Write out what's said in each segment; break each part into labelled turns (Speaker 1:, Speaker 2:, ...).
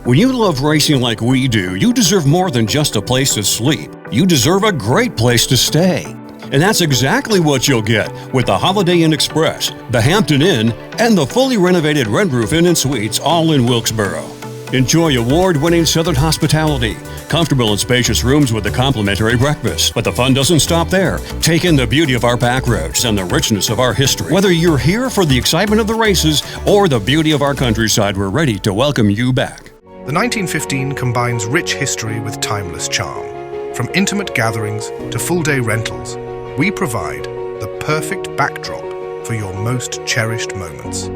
Speaker 1: When you love racing like we do, you deserve more than just a place to sleep. You deserve a great place to stay. And that's exactly what you'll get with the Holiday Inn Express, the Hampton Inn, and the fully renovated Red Roof Inn and Suites, all in Wilkesboro. Enjoy award-winning Southern hospitality, comfortable and spacious rooms with a complimentary breakfast. But the fun doesn't stop there. Take in the beauty of our back roads and the richness of our history. Whether you're here for the excitement of the races or the beauty of our countryside, we're ready to welcome you back.
Speaker 2: The 1915 combines rich history with timeless charm. From intimate gatherings to full-day rentals, we provide the perfect backdrop for your most cherished moments.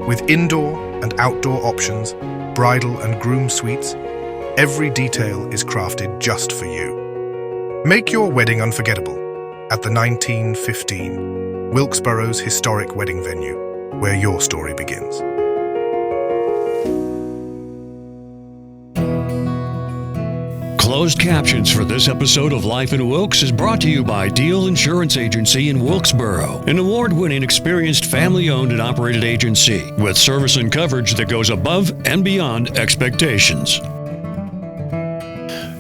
Speaker 2: With indoor and outdoor options, bridal and groom suites, every detail is crafted just for you. Make your wedding unforgettable at the 1915, Wilkesboro's historic wedding venue, where your story begins.
Speaker 1: Closed captions for this episode of Life in Wilkes is brought to you by Deal Insurance Agency in Wilkesboro, an award-winning, experienced, family-owned and operated agency with service and coverage that goes above and beyond expectations.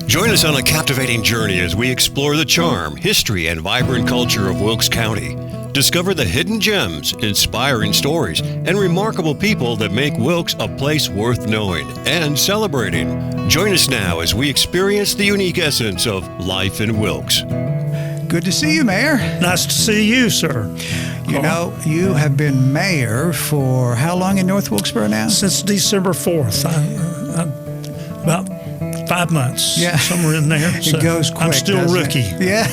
Speaker 1: Join us on a captivating journey as we explore the charm, history, and vibrant culture of Wilkes County. Discover the hidden gems, inspiring stories, and remarkable people that make Wilkes a place worth knowing and celebrating. Join us now as we experience the unique essence of life in Wilkes.
Speaker 3: Good to see you, Mayor.
Speaker 4: Nice to see you, sir.
Speaker 3: You know, you have been mayor for how long in North Wilkesboro now?
Speaker 4: Since December 4th. About 5 months, somewhere in there.
Speaker 3: So it goes quick.
Speaker 4: I'm still rookie.
Speaker 3: Yeah.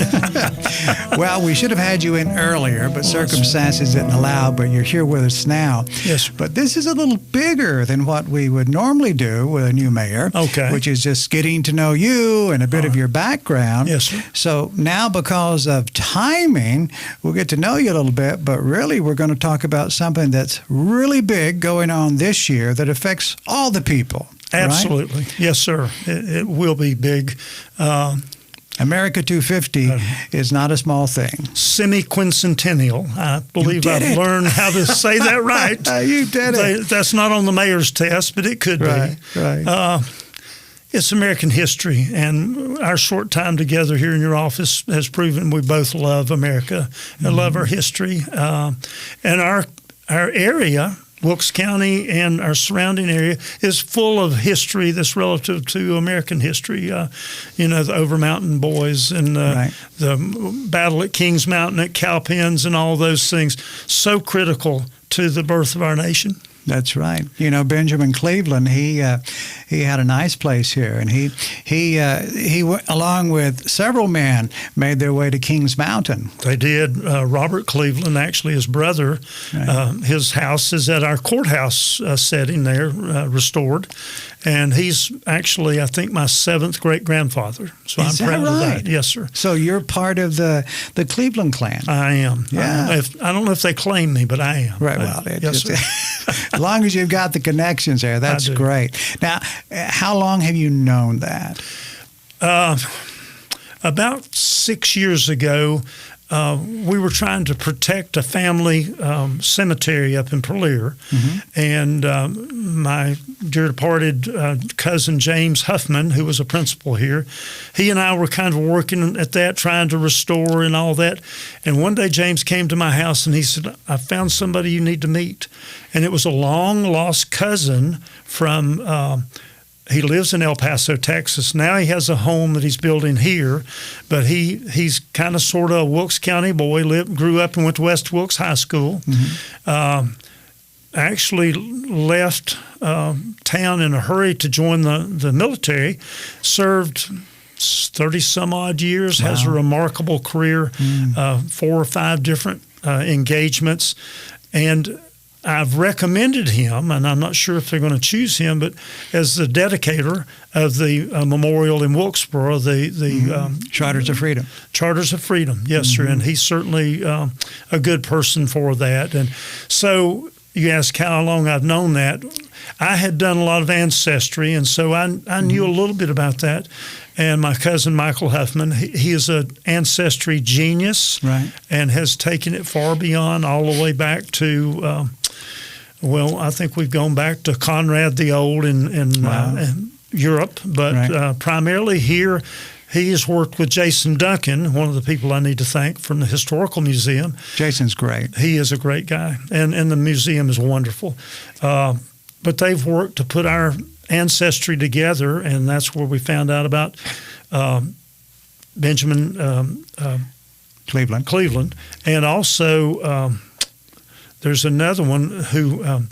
Speaker 3: Well, we should have had you in earlier, but circumstances didn't allow, but you're here with us now.
Speaker 4: Yes, sir.
Speaker 3: But this is a little bigger than what we would normally do with a new mayor, which is just getting to know you and a bit of your background.
Speaker 4: Yes, sir.
Speaker 3: So now, because of timing, we'll get to know you a little bit, but really we're going to talk about something that's really big going on this year that affects all the people.
Speaker 4: Absolutely. Right? Yes, sir. It will be big.
Speaker 3: America 250 is not a small thing.
Speaker 4: Semi-quincentennial. I believe I've learned how to say that right.
Speaker 3: You did it.
Speaker 4: That's not on the mayor's test, but it could be.
Speaker 3: Right.
Speaker 4: It's American history, and our short time together here in your office has proven we both love America and love our history. And our area, Wilkes County and our surrounding area, is full of history that's relative to American history. The Overmountain Boys and the battle at Kings Mountain at Cowpens and all those things, so critical to the birth of our nation.
Speaker 3: That's right. You know, Benjamin Cleveland, he had a nice place here, and he along with several men made their way to Kings Mountain.
Speaker 4: They did. Robert Cleveland, actually his brother, his house is at our courthouse setting there, restored. And he's actually, I think, my 7th great-grandfather. So I'm proud of that. Yes, sir.
Speaker 3: So you're part of the Cleveland clan.
Speaker 4: I am.
Speaker 3: Yeah.
Speaker 4: I don't know if they claim me, but I am.
Speaker 3: Right. Well,
Speaker 4: yes, sir.
Speaker 3: As long as you've got the connections there, that's great. Now, how long have you known that?
Speaker 4: About 6 years ago, we were trying to protect a family cemetery up in Purlear, and my dear departed cousin James Huffman, who was a principal here, he and I were kind of working at that, trying to restore and all that. And one day James came to my house and he said, "I found somebody you need to meet." And it was a long-lost cousin from he lives in El Paso, Texas. Now he has a home that he's building here, but he's kind of sort of a Wilkes County boy, grew up and went to West Wilkes High School. Actually left town in a hurry to join the military, served 30-some-odd years, has a remarkable career, 4 or 5 different engagements, and I've recommended him, and I'm not sure if they're going to choose him, but as the dedicator of the memorial in Wilkesboro, the
Speaker 3: Charters of Freedom.
Speaker 4: Charters of Freedom, yes, sir, and he's certainly a good person for that. And so you ask how long I've known that. I had done a lot of ancestry, and so I knew a little bit about that. And my cousin Michael Huffman, he is an ancestry genius, and has taken it far beyond, all the way back to Well, I think we've gone back to Conrad the Old in Europe, but primarily here. He has worked with Jason Duncan, one of the people I need to thank from the Historical Museum.
Speaker 3: Jason's great.
Speaker 4: He is a great guy, and the museum is wonderful. But they've worked to put our ancestry together, and that's where we found out about Benjamin Cleveland. And also there's another one who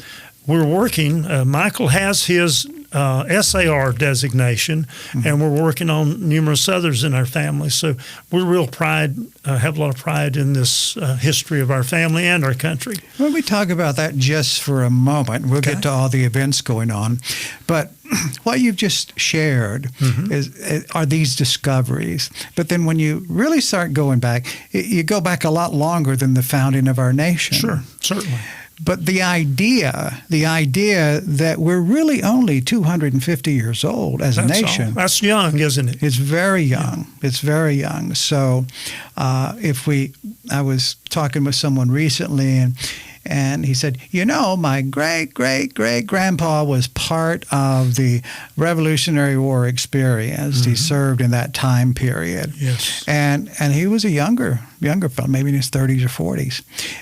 Speaker 4: we're working. Michael has his SAR designation, and we're working on numerous others in our family. So we're have a lot of pride in this history of our family and our country.
Speaker 3: Well, we talk about that just for a moment. We'll get to all the events going on. But what you've just shared are these discoveries. But then when you really start going back, you go back a lot longer than the founding of our nation.
Speaker 4: Sure, certainly.
Speaker 3: But the idea that we're really only 250 years old as a nation.
Speaker 4: That's young, isn't it?
Speaker 3: It's very young. Yeah. It's very young. So I was talking with someone recently, and he said, my great-great-great-grandpa was part of the Revolutionary War experience. He served in that time period.
Speaker 4: Yes.
Speaker 3: And he was a younger fellow, maybe in his 30s or 40s.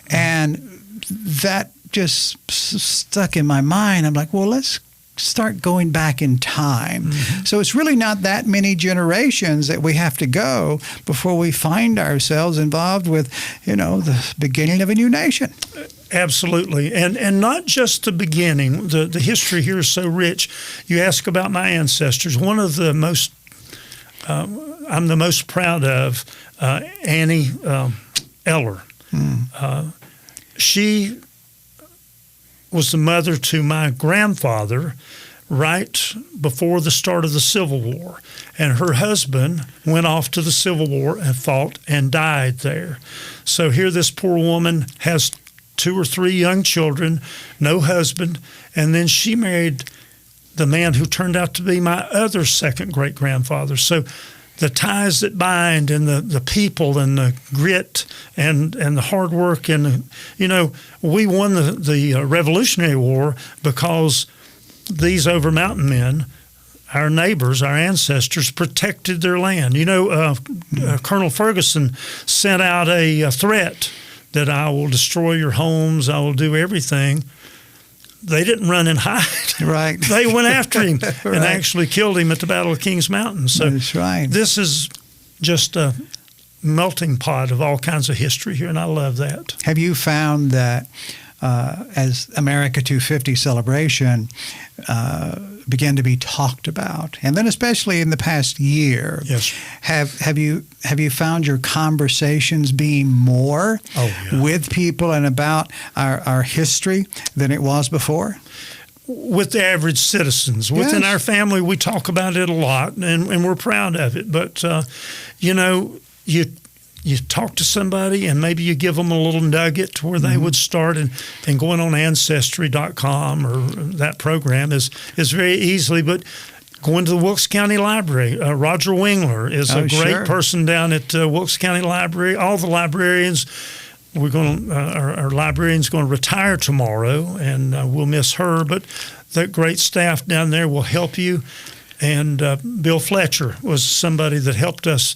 Speaker 3: And that just stuck in my mind. I'm like, well, let's start going back in time. So it's really not that many generations that we have to go before we find ourselves involved with, the beginning of a new nation.
Speaker 4: Absolutely. And not just the beginning. The history here is so rich. You ask about my ancestors. One of the most, I'm the most proud of, Annie Eller. She was the mother to my grandfather right before the start of the Civil War. And her husband went off to the Civil War and fought and died there. So here this poor woman has 2 or 3 young children, no husband, and then she married the man who turned out to be my other second great-grandfather. So the ties that bind, and the people, and the grit, and the hard work, and we won the Revolutionary War because these over mountain men, our neighbors, our ancestors, protected their land. Colonel Ferguson sent out a threat that I will destroy your homes, I will do everything. They didn't run and hide.
Speaker 3: Right.
Speaker 4: They went after him and actually killed him at the Battle of Kings Mountain. So
Speaker 3: that's right.
Speaker 4: This is just a melting pot of all kinds of history here, and I love that.
Speaker 3: Have you found that as America 250 celebration began to be talked about, and then especially in the past year,
Speaker 4: yes,
Speaker 3: have you found your conversations being more with people and about our history than it was before?
Speaker 4: With the average citizens. Within our family, we talk about it a lot, and we're proud of it. But, you talk to somebody, and maybe you give them a little nugget to where they would start, and going on Ancestry.com or that program is very easily. But going to the Wilkes County Library, Roger Wingler is a great person down at Wilkes County Library. All the librarians, our librarian's going to retire tomorrow, and we'll miss her. But that great staff down there will help you. And Bill Fletcher was somebody that helped us.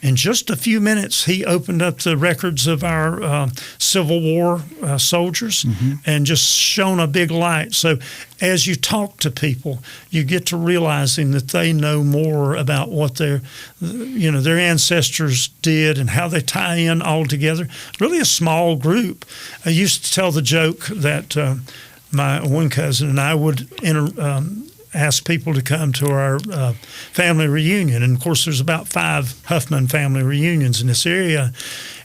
Speaker 4: In just a few minutes, he opened up the records of our Civil War soldiers and just shone a big light. So as you talk to people, you get to realizing that they know more about what their ancestors did and how they tie in all together. Really a small group. I used to tell the joke that my one cousin and I would ask people to come to our family reunion. And, of course, there's about 5 Huffman family reunions in this area.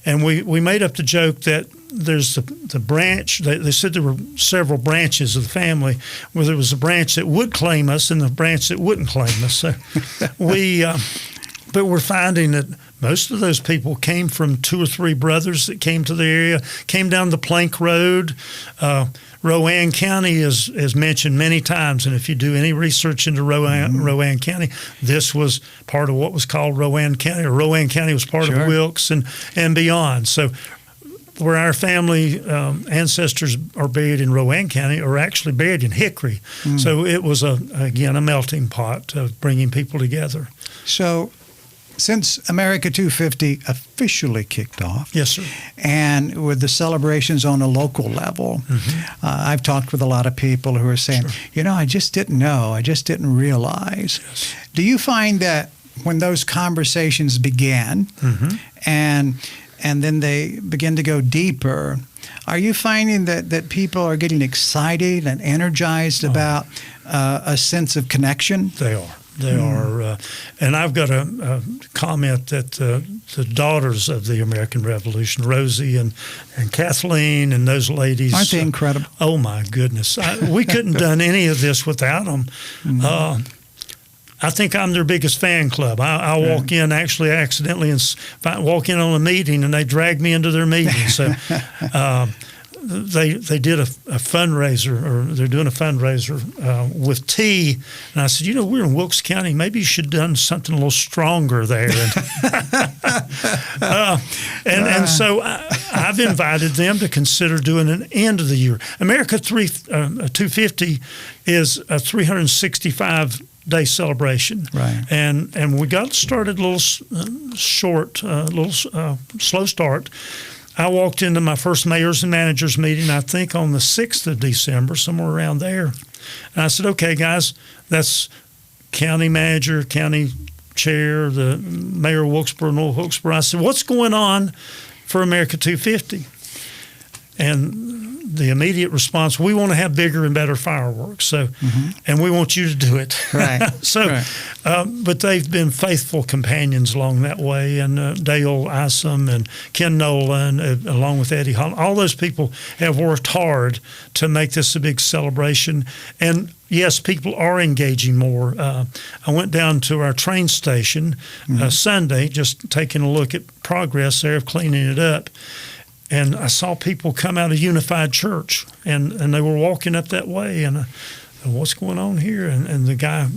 Speaker 4: And we made up the joke that there's the branch. They said there were several branches of the family, where there was a branch that would claim us and the branch that wouldn't claim us. So but we're finding that most of those people came from 2 or 3 brothers that came to the area, came down the Plank Road. Rowan County is mentioned many times, and if you do any research into Rowan County, this was part of what was called Rowan County, or Rowan County was part of Wilkes and beyond. So where our family ancestors are buried in Rowan County are actually buried in Hickory. So it was, again, a melting pot of bringing people together.
Speaker 3: So since America 250 officially kicked off,
Speaker 4: yes, sir,
Speaker 3: and with the celebrations on a local level, I've talked with a lot of people who are saying, I just didn't know, I just didn't realize.
Speaker 4: Yes.
Speaker 3: Do you find that when those conversations began and then they begin to go deeper, are you finding that people are getting excited and energized about a sense of connection?
Speaker 4: They are. They are. And I've got a comment that the daughters of the American Revolution, Rosie and Kathleen and those ladies.
Speaker 3: Aren't they incredible?
Speaker 4: Oh, my goodness. We couldn't have done any of this without them. I think I'm their biggest fan club. I walk in actually accidentally and walk in on a meeting, and they drag me into their meeting. So they did a fundraiser, or they're doing a fundraiser with tea. And I said, we're in Wilkes County. Maybe you should have done something a little stronger there. And so I've invited them to consider doing an end of the year. America 250 is a 365-day celebration,
Speaker 3: right?
Speaker 4: And we got started a little slow start. I walked into my first mayors and managers meeting, I think on the 6th of December, somewhere around there. And I said, okay, guys, that's county manager, county chair, the mayor of Wilkesboro, North Wilkesboro. I said, what's going on for America 250? And the immediate response, we want to have bigger and better fireworks. So, and we want you to do it.
Speaker 3: Right.
Speaker 4: But they've been faithful companions along that way. And Dale Isom and Ken Nolan, along with Eddie Holland, all those people have worked hard to make this a big celebration. And yes, people are engaging more. I went down to our train station Sunday, just taking a look at progress there of cleaning it up. And I saw people come out of Unified Church, and they were walking up that way. And I said, what's going on here? And the guy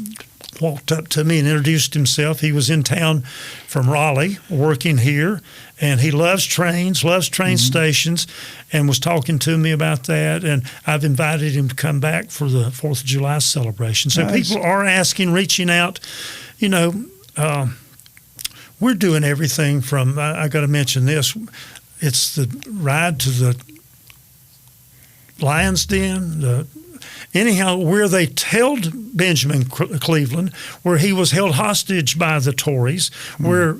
Speaker 4: walked up to me and introduced himself. He was in town from Raleigh, working here, and he loves train stations, and was talking to me about that. And I've invited him to come back for the 4th of July celebration. So people are asking, reaching out. We're doing everything from, I got to mention this, it's the ride to the Lion's Den, where they held Benjamin Cleveland, where he was held hostage by the Tories, where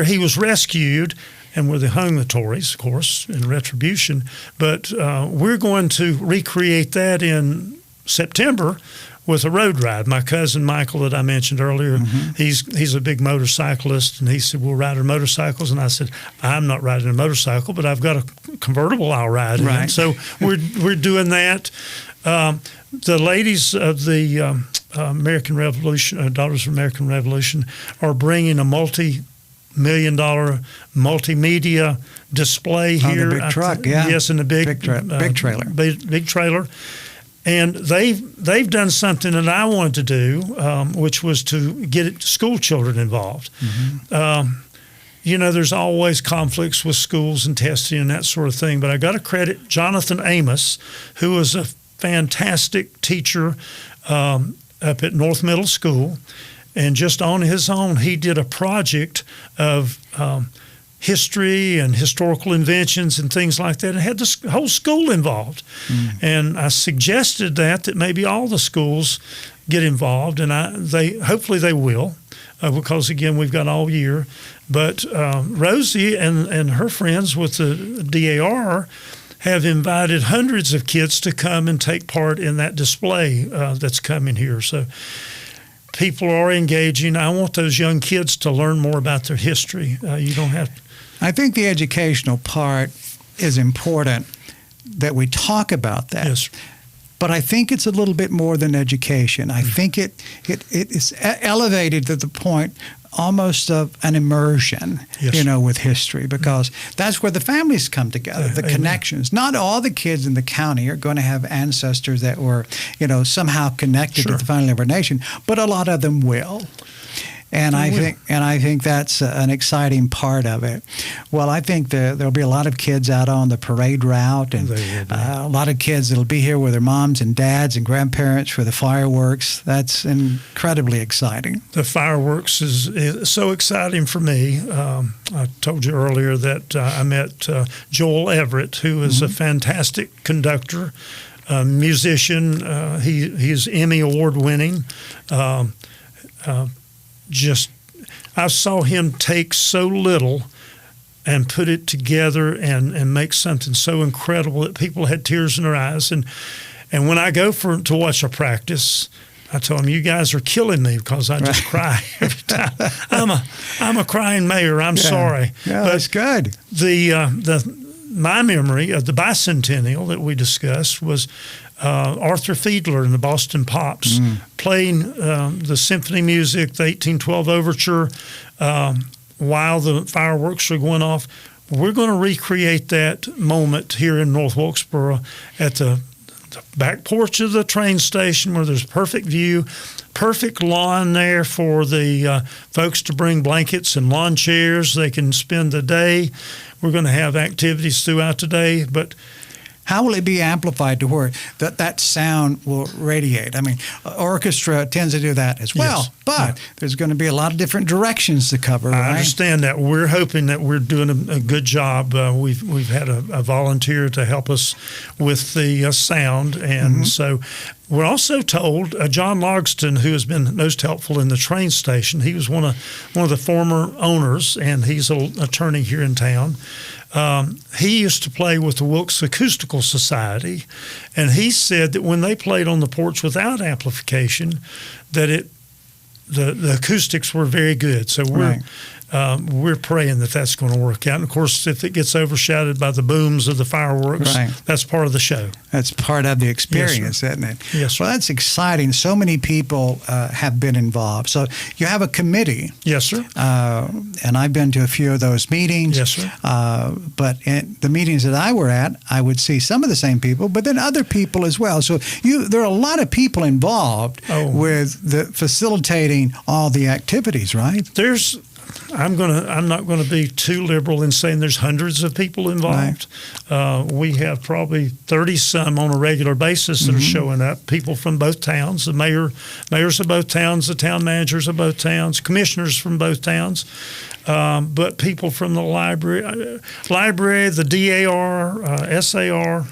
Speaker 4: he was rescued, and where they hung the Tories, of course, in retribution. But we're going to recreate that in September with a road ride. My cousin Michael that I mentioned earlier, he's a big motorcyclist, and he said, we'll ride our motorcycles. And I said, I'm not riding a motorcycle, but I've got a convertible I'll ride in.
Speaker 3: Right.
Speaker 4: So we're doing that. The ladies of the American Revolution, Daughters of American Revolution, are bringing a multi-million-dollar multimedia display here.
Speaker 3: The big truck, yeah.
Speaker 4: Yes, in the big
Speaker 3: trailer.
Speaker 4: Big trailer. And they've done something that I wanted to do, which was to get school children involved. There's always conflicts with schools and testing and that sort of thing, but I got to credit Jonathan Amos, who was a fantastic teacher up at North Middle School. And just on his own, he did a project of history and historical inventions and things like that, and had the whole school involved. And I suggested that maybe all the schools get involved, and hopefully they will, because again, we've got all year. But Rosie and her friends with the DAR have invited hundreds of kids to come and take part in that display that's coming here. So people are engaging. I want those young kids to learn more about their history. You don't have to.
Speaker 3: I think the educational part is important, that we talk about that.
Speaker 4: Yes.
Speaker 3: But I think it's a little bit more than education. I think it is elevated to the point almost of an immersion, with history, because that's where the families come together, the connections. Not all the kids in the county are going to have ancestors that were, somehow connected to the founding of our nation, but a lot of them will. And I think that's an exciting part of it. Well, I think there'll be a lot of kids out on the parade route, and a lot of kids that'll be here with their moms and dads and grandparents for the fireworks. That's incredibly exciting.
Speaker 4: The fireworks is so exciting for me. I told you earlier that I met Joel Everett, who is a fantastic conductor, musician. He's Emmy Award winning. I saw him take so little and put it together and make something so incredible that people had tears in their eyes. And when I go to watch a practice, I tell them, you guys are killing me because I just cry every time. I'm a crying mayor. I'm sorry.
Speaker 3: Yeah, that's good.
Speaker 4: My memory of the bicentennial that we discussed was Arthur Fiedler and the Boston Pops playing the symphony music, the 1812 Overture, while the fireworks are going off. We're going to recreate that moment here in North Wilkesboro at the back porch of the train station where there's perfect view, perfect lawn there for the folks to bring blankets and lawn chairs. They can spend the day. We're going to have activities throughout the day, but
Speaker 3: how will it be amplified to where that sound will radiate? I mean, orchestra tends to do that as well, but there's going to be a lot of different directions to cover, right?
Speaker 4: I understand that. We're hoping that we're doing a good job. We've had a volunteer to help us with the sound, and so we're also told John Logston, who has been most helpful in the train station. He was one of the former owners, and he's an attorney here in town. He used to play with the Wilkes Acoustical Society, and he said that when they played on the porch without amplification, that the acoustics were very good. So we're praying that that's going to work out. And of course, if it gets overshadowed by the booms of the fireworks, that's part of the show. That's part of the experience, isn't it? Yes, sir.
Speaker 3: Well, that's exciting. So many people have been involved. So you have a committee.
Speaker 4: Yes, sir.
Speaker 3: And I've been to a few of those meetings.
Speaker 4: Yes, sir.
Speaker 3: But in the meetings that I were at, I would see some of the same people, but then other people as well. So there are a lot of people involved with the facilitating all the activities, right?
Speaker 4: I'm not going to be too liberal in saying there's hundreds of people involved. Right. We have probably 30-some on a regular basis that are showing up, people from both towns, the mayors of both towns, the town managers of both towns, commissioners from both towns, but people from the library, the DAR, SAR,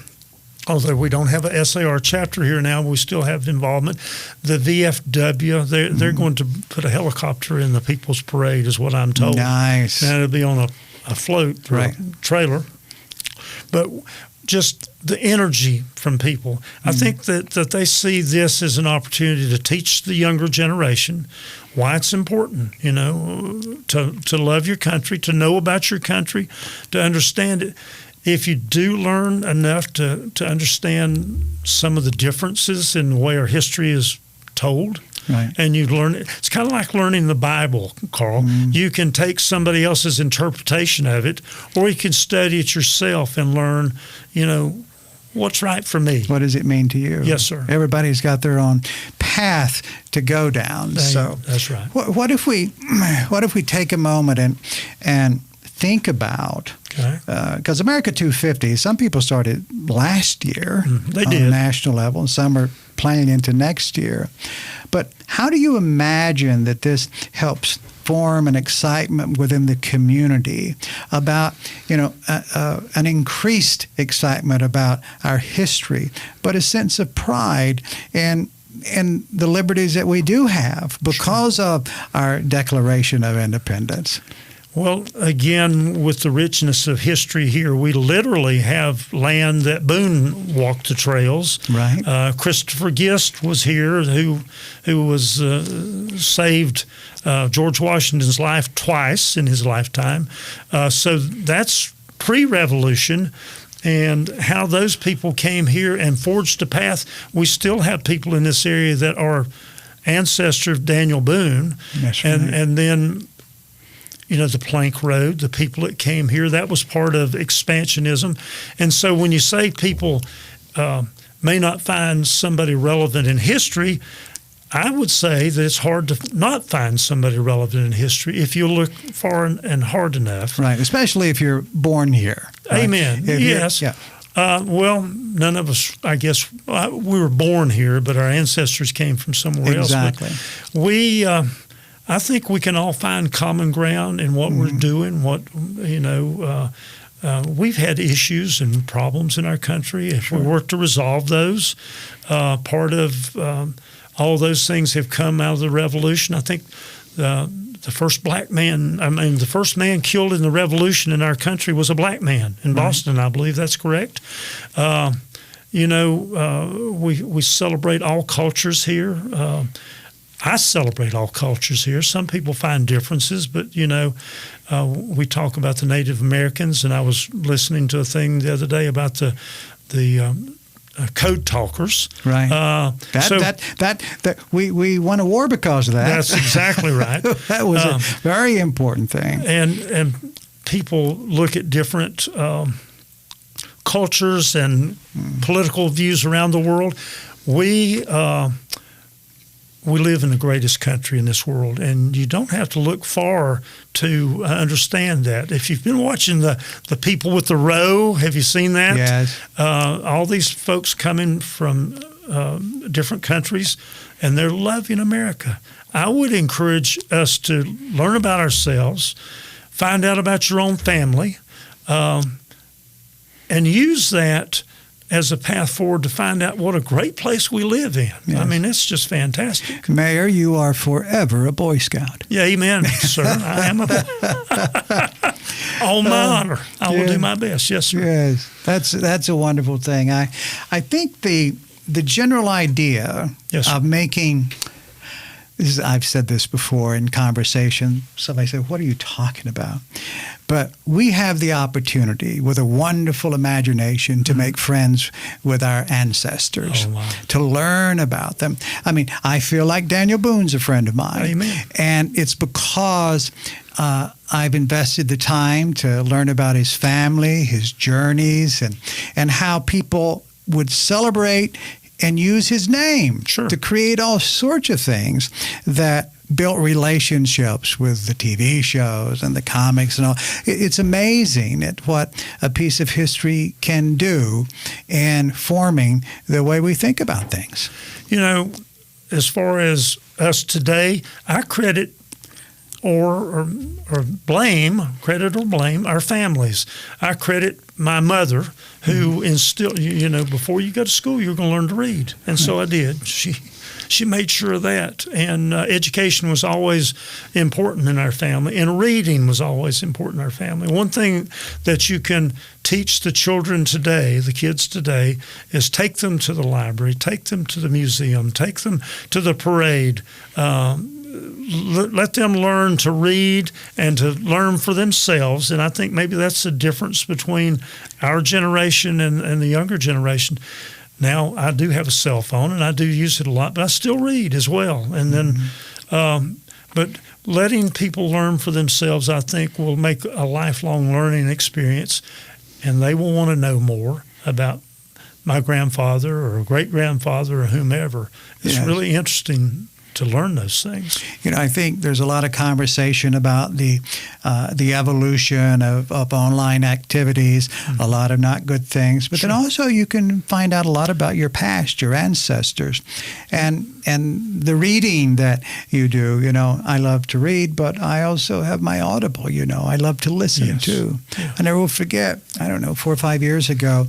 Speaker 4: although we don't have a SAR chapter here now, we still have involvement. The VFW, they're going to put a helicopter in the People's Parade, is what I'm told.
Speaker 3: Nice.
Speaker 4: And it'll be on a float or a trailer. But just the energy from people. I think that they see this as an opportunity to teach the younger generation why it's important, to love your country, to know about your country, to understand it. If you do learn enough to understand some of the differences in the way our history is told, and you learn it, it's kind of like learning the Bible, Carl. You can take somebody else's interpretation of it, or you can study it yourself and learn, what's right for me.
Speaker 3: What does it mean to you?
Speaker 4: Yes, sir.
Speaker 3: Everybody's got their own path to go down.
Speaker 4: That's right.
Speaker 3: What if we take a moment and think about, because America 250, some people started last year on a national level, and some are planning into next year. But how do you imagine that this helps form an excitement within the community about, an increased excitement about our history, but a sense of pride in the liberties that we do have because of our Declaration of Independence?
Speaker 4: Well, again, with the richness of history here, we literally have land that Boone walked the trails.
Speaker 3: Right.
Speaker 4: Christopher Gist was here, who was saved George Washington's life twice in his lifetime. So that's pre-revolution. And how those people came here and forged a path. We still have people in this area that are ancestors of Daniel Boone.
Speaker 3: That's right.
Speaker 4: And then the Plank Road, the people that came here, that was part of expansionism. And so when you say people may not find somebody relevant in history, I would say that it's hard to not find somebody relevant in history if you look far and hard enough.
Speaker 3: Right, especially if you're born here. Right?
Speaker 4: Amen. Yes.
Speaker 3: Yeah.
Speaker 4: Well, none of us, I guess, we were born here, but our ancestors came from somewhere else.
Speaker 3: Exactly.
Speaker 4: But I think we can all find common ground in what we're doing. We've had issues and problems in our country. If we work to resolve those, part of all those things have come out of the Revolution. I think the first man killed in the Revolution in our country was a black man in Boston. I believe that's correct. We celebrate all cultures here. I celebrate all cultures here. Some people find differences, but, we talk about the Native Americans, and I was listening to a thing the other day about the code talkers.
Speaker 3: Right. We won a war because of that.
Speaker 4: That's exactly right.
Speaker 3: That was a very important thing.
Speaker 4: And people look at different cultures and political views around the world. We live in the greatest country in this world, and you don't have to look far to understand that. If you've been watching the People with the Row, have you seen that?
Speaker 3: Yes.
Speaker 4: All these folks coming from different countries, and they're loving America. I would encourage us to learn about ourselves, find out about your own family, and use that as a path forward to find out what a great place we live in.
Speaker 3: Yes.
Speaker 4: I mean, it's just fantastic.
Speaker 3: Mayor, you are forever a Boy Scout.
Speaker 4: Yeah, amen, sir. I am on my honor. I will do my best. Yes, sir.
Speaker 3: Yes, that's a wonderful thing. I think the general idea of making I've said this before in conversation. Somebody said, "What are you talking about?" But we have the opportunity with a wonderful imagination to make friends with our ancestors, to learn about them. I mean, I feel like Daniel Boone's a friend of mine.
Speaker 4: Amen.
Speaker 3: And it's because I've invested the time to learn about his family, his journeys, and how people would celebrate and use his name to create all sorts of things that built relationships with the TV shows and the comics and all. It's amazing at what a piece of history can do in forming the way we think about things.
Speaker 4: You know, as far as us today, I credit or blame our families. I credit my mother, who instilled, before you go to school, you're going to learn to read. And so I did. She made sure of that. And education was always important in our family. And reading was always important in our family. One thing that you can teach the children today, the kids today, is take them to the library, take them to the museum, take them to the parade. Let them learn to read and to learn for themselves. And I think maybe that's the difference between our generation and the younger generation. Now, I do have a cell phone, and I do use it a lot, but I still read as well. And then, but letting people learn for themselves, I think, will make a lifelong learning experience, and they will want to know more about my grandfather or great-grandfather or whomever. It's really interesting to learn those things.
Speaker 3: I think there's a lot of conversation about the evolution of online activities, a lot of not good things, but then also you can find out a lot about your past, your ancestors, and the reading that you do. I love to read, but I also have my Audible. I love to listen too. I never will forget. I don't know, 4 or 5 years ago,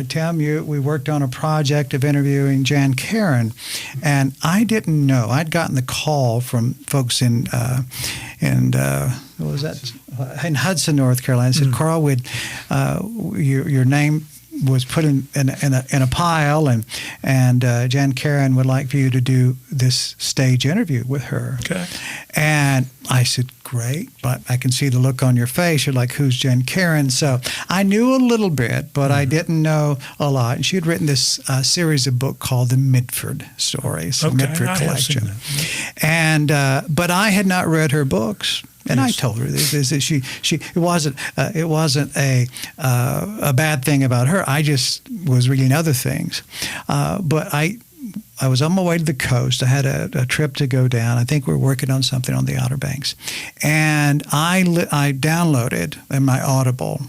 Speaker 3: Tim, we worked on a project of interviewing Jan Karen, and I didn't know. I'd gotten the call from folks in what was that? In Hudson, North Carolina. Said, Carl, your name was put in a pile, and Jan Karen would like for you to do this stage interview with her.
Speaker 4: Okay.
Speaker 3: And I said, great, but I can see the look on your face. You're like, who's Jan Karen? So I knew a little bit, but I didn't know a lot. And she had written this series of book called The Mitford Stories, the Mitford Collection. And but I had not read her books. And I told her this it wasn't a bad thing about her. I just was reading other things. But I was on my way to the coast. I had a trip to go down. I think we were working on something on the Outer Banks. And I downloaded in my Audible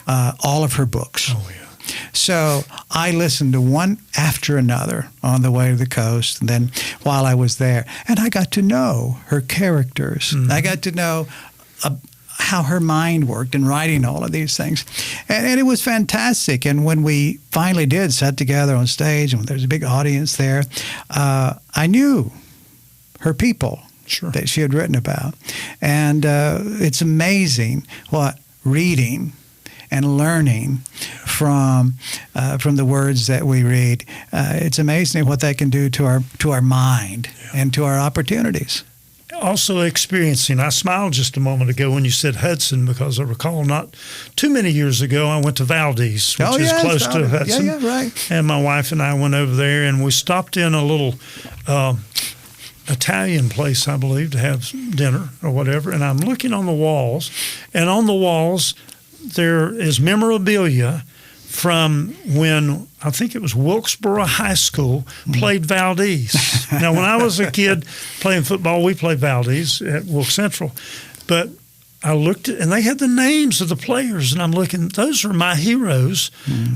Speaker 3: all of her books.
Speaker 4: Oh, yeah.
Speaker 3: So I listened to one after another on the way to the coast, and then while I was there. And I got to know her characters. Mm-hmm. I got to know how her mind worked in writing all of these things. And it was fantastic. And when we finally did sat together on stage, and there was a big audience there, I knew her people that she had written about. And it's amazing what reading and learning from the words that we read. It's amazing what that can do to our mind and to our opportunities.
Speaker 4: Also experiencing, I smiled just a moment ago when you said Hudson, because I recall not too many years ago I went to Valdez, which is close to Hudson.
Speaker 3: Yeah, right.
Speaker 4: And my wife and I went over there, and we stopped in a little Italian place, I believe, to have dinner or whatever. And I'm looking on the walls, and on the walls there is memorabilia from when I think it was Wilkesboro High School played Valdez. Now, when I was a kid playing football, we played Valdez at Wilkes Central. But I looked at, and they had the names of the players, and I'm looking, those are my heroes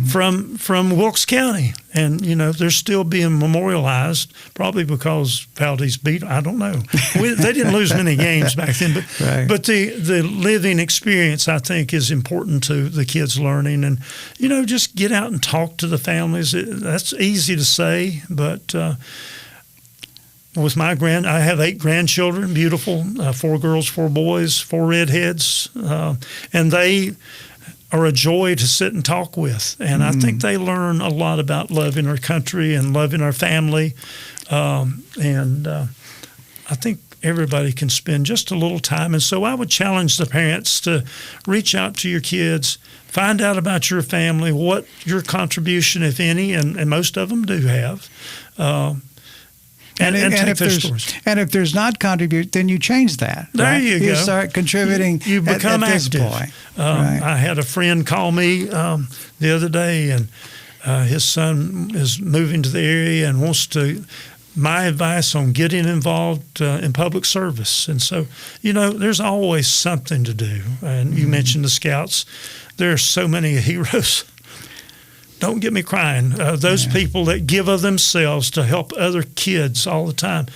Speaker 4: from Wilkes County. And, you know, they're still being memorialized, probably because Valdez beat, I don't know. They didn't lose many games back then. But the living experience, I think, is important to the kids learning. And, you know, just get out and talk to the families. That's easy to say, but with I have 8 grandchildren, beautiful, 4 girls, 4 boys, 4 redheads, and they are a joy to sit and talk with. And I think they learn a lot about loving our country and loving our family. And I think everybody can spend just a little time. And so I would challenge the parents to reach out to your kids, find out about your family, what your contribution, if any, and most of them do have. And take their stories. And
Speaker 3: if there's not contribute, then you change that.
Speaker 4: There you go.
Speaker 3: You start contributing.
Speaker 4: You become
Speaker 3: at
Speaker 4: active.
Speaker 3: This point.
Speaker 4: I had a friend call me the other day, and his son is moving to the area and wants my advice on getting involved in public service. And so, you know, there's always something to do. And you mentioned the Scouts. There are so many heroes. Don't get me crying. Those people that give of themselves to help other kids all the time,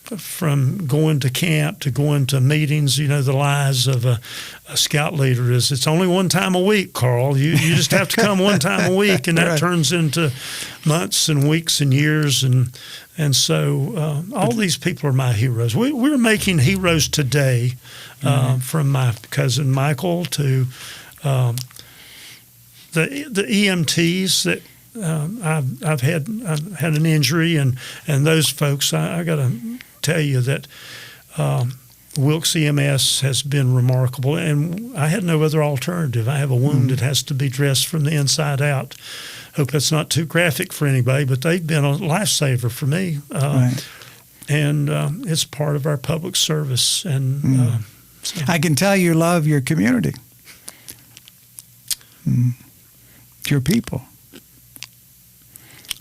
Speaker 4: from going to camp to going to meetings. You know, the lies of a scout leader is it's only one time a week, Carl. You just have to come one time a week, and that turns into months and weeks and years. And so all these people are my heroes. We're making heroes today, from my cousin Michael to the EMTs that I've had an injury, and those folks. I got to tell you that Wilkes EMS has been remarkable, and I had no other alternative. I have a wound that has to be dressed from the inside out. Hope that's not too graphic for anybody, but they've been a lifesaver for me, and it's part of our public service. And so.
Speaker 3: I can tell you love your community. Your people.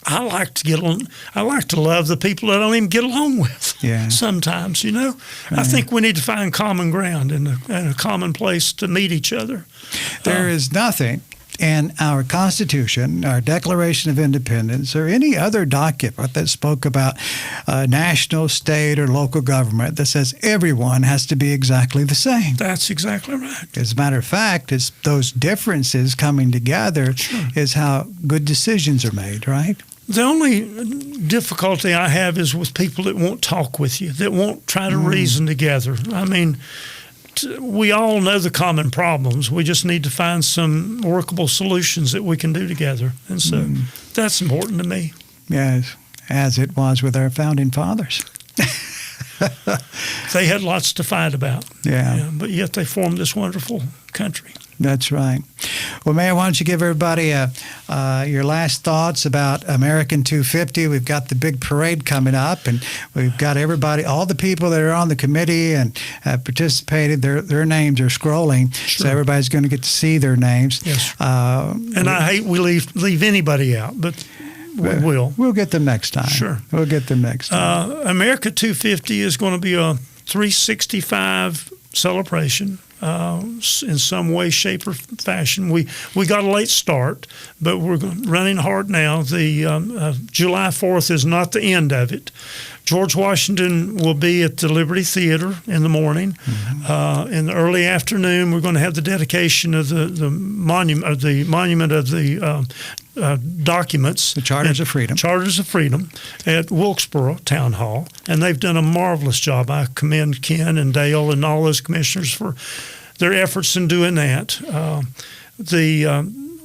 Speaker 4: I like to get along. I like to love the people I don't even get along with.
Speaker 3: Yeah.
Speaker 4: Sometimes, you know, I think we need to find common ground and a common place to meet each other.
Speaker 3: There is nothing in our Constitution, our Declaration of Independence, or any other document that spoke about national, state, or local government that says everyone has to be exactly the same.
Speaker 4: That's exactly right.
Speaker 3: As a matter of fact, it's those differences coming together is how good decisions are made, right?
Speaker 4: The only difficulty I have is with people that won't talk with you, that won't try to reason together. I mean, we all know the common problems. We just need to find some workable solutions that we can do together. And so that's important to me.
Speaker 3: Yes, as it was with our founding fathers.
Speaker 4: They had lots to fight about.
Speaker 3: Yeah.
Speaker 4: But yet they formed this wonderful country.
Speaker 3: That's right. Well, Mayor, why don't you give everybody your last thoughts about American 250? We've got the big parade coming up, and we've got everybody, all the people that are on the committee and have participated, their names are scrolling, so everybody's going to get to see their names.
Speaker 4: Yes. And I hate we leave anybody out, but we will.
Speaker 3: We'll get them next time.
Speaker 4: Sure.
Speaker 3: We'll get them next time.
Speaker 4: America 250 is going to be a 365 celebration. In some way, shape, or fashion. We got a late start, but we're running hard now. The July 4th is not the end of it. George Washington will be at the Liberty Theater in the morning. Mm-hmm. In the early afternoon, we're going to have the dedication of the monument of the documents.
Speaker 3: The Charters of Freedom.
Speaker 4: Charters of Freedom at Wilkesboro Town Hall. And they've done a marvelous job. I commend Ken and Dale and all those commissioners for their efforts in doing that.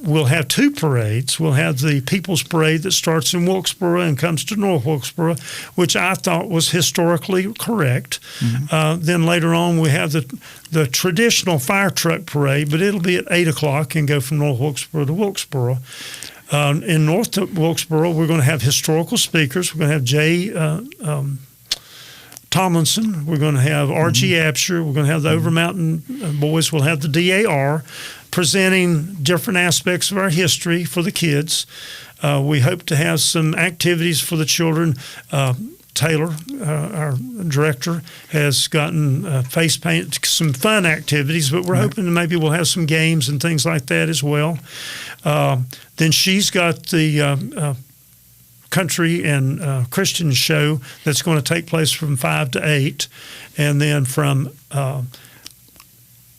Speaker 4: We'll have two parades. We'll have the People's Parade that starts in Wilkesboro and comes to North Wilkesboro, which I thought was historically correct. Mm-hmm. Then later on, we have the traditional fire truck parade, but it'll be at 8 o'clock and go from North Wilkesboro to Wilkesboro. In North Wilkesboro, we're going to have historical speakers. We're going to have Jay Tomlinson. We're going to have R.G. Absher. We're going to have the Overmountain Boys. We'll have the DAR presenting different aspects of our history for the kids. We hope to have some activities for the children. Taylor, our director, has gotten face paint, some fun activities, but we're hoping that maybe we'll have some games and things like that as well. Then she's got the country and Christian show that's going to take place from 5 to 8. And then from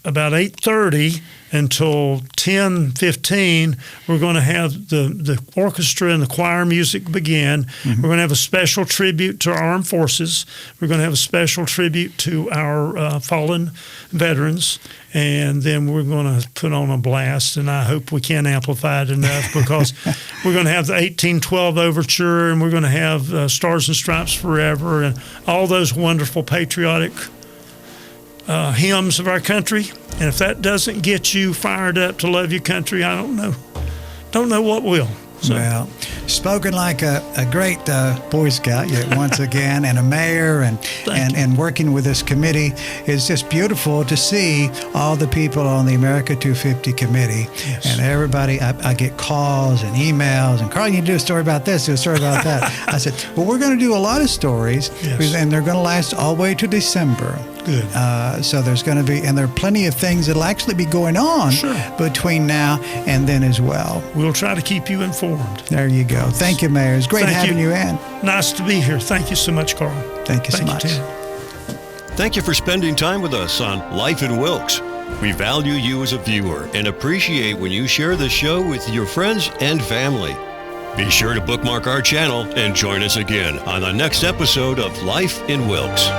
Speaker 4: about 8:30 until 10:15, we're going to have the orchestra and the choir music begin. Mm-hmm. We're going to have a special tribute to our armed forces. We're going to have a special tribute to our fallen veterans. And then we're going to put on a blast, and I hope we can amplify it enough because we're going to have the 1812 Overture, and we're going to have Stars and Stripes Forever, and all those wonderful patriotic hymns of our country. And if that doesn't get you fired up to love your country, I don't know what will. So.
Speaker 3: Well, spoken like a great Boy Scout yet once again, and a mayor, and working with this committee. It's just beautiful to see all the people on the America 250 committee. Yes. And everybody, I get calls and emails, and Carl, you do a story about this, do a story about that. I said, well, we're going to do a lot of stories, yes, and they're going to last all the way to December.
Speaker 4: Good.
Speaker 3: So there's going to be, and there are plenty of things that'll actually be going on between now and then as well.
Speaker 4: We'll try to keep you informed.
Speaker 3: There you go. Thank you, Mayor. It's great having you in.
Speaker 4: Nice to be here. Thank you so much, Carl.
Speaker 3: Thank you so much.
Speaker 1: Thank you for spending time with us on Life in Wilkes. We value you as a viewer and appreciate when you share the show with your friends and family. Be sure to bookmark our channel and join us again on the next episode of Life in Wilkes.